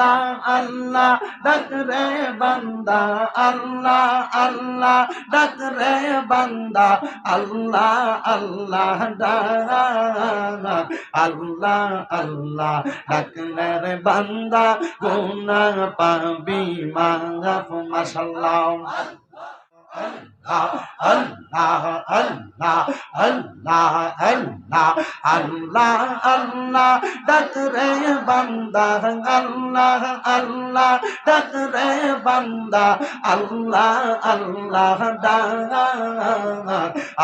আল্লাহ আল্লাহ ডাক রে বান্দা আল্লাহ আল্লাহ ডাক রে বান্দা আল্লাহ আল্লাহ ডাক আল্লাহ আল্লাহ ডাকলে রে বান্দা গুনাহ পাবি মাফ মাশাআল্লাহ আল্লাহ আল্লাহ আল্লাহ আল্লাহ আল্লাহ আল্লাহ ডাক রে বান্দা আল্লাহ আল্লাহ ডাক রে বান্দা আল্লাহ আল্লাহ ডাক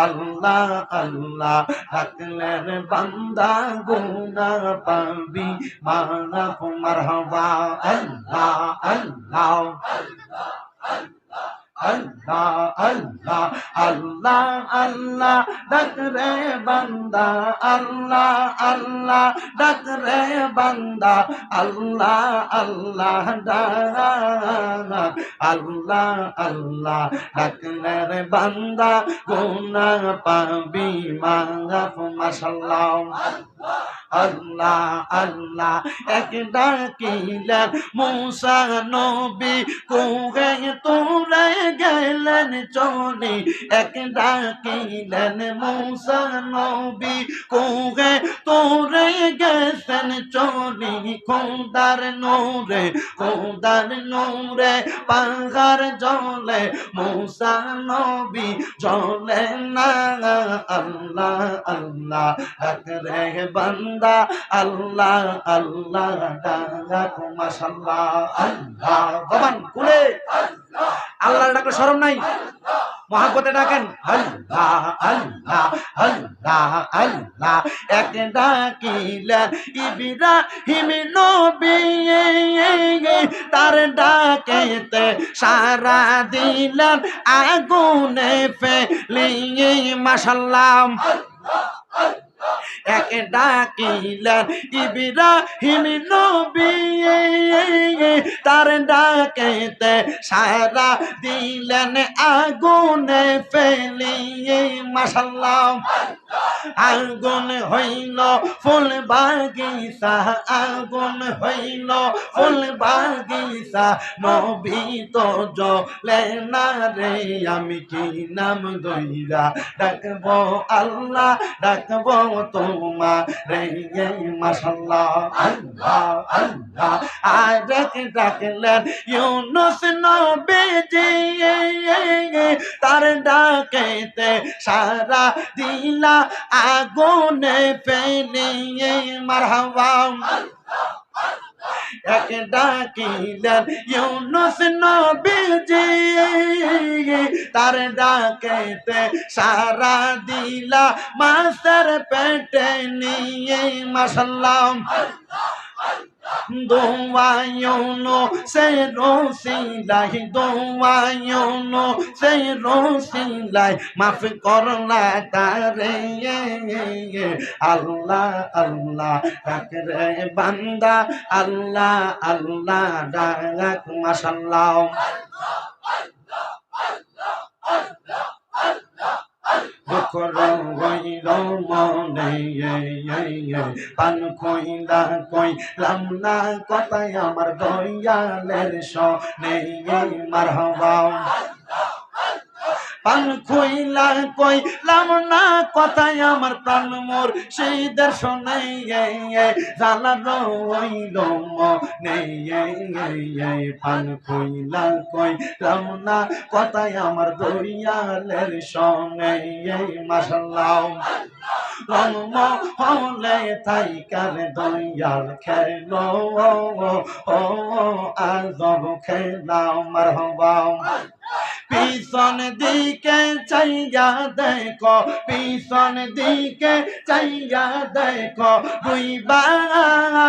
আল্লাহ আল্লাহ ডাকলে রে বান্দা গুনাহ পাবি মাফ মারহাবা আল্লাহ আল্লাহ আল্লাহ আল্লাহ আল্লাহ আল্লাহ ডাক রে বান্দা আল্লাহ আল্লাহ ডাক রে বান্দা আল্লাহ আল্লাহ ডাক আল্লাহ আল্লাহ ডাকলে রে বান্দা গুনাহ পাবি মাফ মাশাআল্লাহ আল্লাহ আল্লাহ এক ডাকিলেন মূসা নবী কুহে তুলে গেলেন চলে এক ডাকিলেন মূসা নবী কুহে তুলে গেছেন চলে খোদার নূরে পাহাড় জ্বলে মূসা নবী জ্বলে না আল্লাহ আল্লাহ ডাক রে বান্দা আল্লাহ আল্লাহ ডাক মাশাআল্লাহ আল্লাহ জবান খুলে আল্লাহর ডাকে শরম নাই মহব্বতে ডাকেন আল্লাহ আল্লাহ আল্লাহ আল্লাহ এক ডাকিলেন ইব্রাহিম নবী তার ডাকেতে সারা দিলেন আগুনে ফেলিয়ে মাশাআল্লাহ এক ডাকিলেন ইব্রাহিম নবী তার ডাকেতে সারা দিলেন আগুনে ফেলিয়ে মাশাআল্লাহ আগুন হইল ফুল বাগিচা আগুন হইল ফুল বাগিচা নবী তো জ্বলে না রে আমি কি নাম দইরা ডাকবো আল্লাহ ডাকবো তোমারে মাশাআল্লাহ আল্লাহ আল্লাহ আরেক ডাকলেন ইউনুস নবীজি তার ডাকেতে সারা দিলা আগুনে ফেলিয়ে মারহাবা এক ডাকিলেন ইউনুস নবীজি তার ডাকেতে সারা দিলা মাছের পেটে নিয়ে মাশাআল্লাহ দোয়ায়নো সে রসিলাই দোয়ায়নো সে রসিলাই মাফ করলা তারে আল্লাহ আল্লাহ ডাক রে বান্দা আল্লাহ আল্লাহ ডাক মাশাআল্লাহ হইল মনে পান কইলা কইলাম না কথায় আমার দয়ালের সনে মারহাবা পান কইলা কইলাম না কথায় আমার প্রাণ মোর সেই দর্শনে জালা রইল মনে পান কইলা কইলাম না কথায় আমার দয়ালের সনে মাশাআল্লাহ হলে থাইকার দয়াল খেলো আজব খেলাও মারহাবা পিছন দিকে চাইয়া দেখো পিছন দিকে চাইয়া দেখো দুইবানি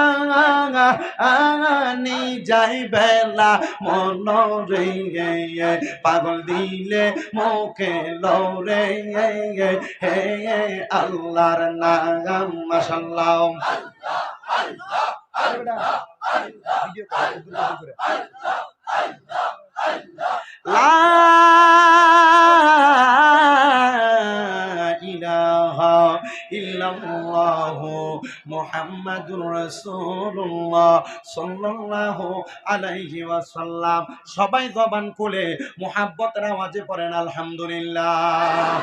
যাই বেলা মন রে পাগল দিলে মুখে লরে হে আল্লাহর নাম মাশাআল্লাহ লা ইলাহা ইল্লা ইল্লাল্লাহু মুহাম্মাদুর রাসূলুল্লাহ সাল্লাল্লাহু আলাইহি ওয়াসাল্লাম। সবাই জবান খুলে মুহাব্বতের আওয়াজে পড়েন আলহামদুলিল্লাহ।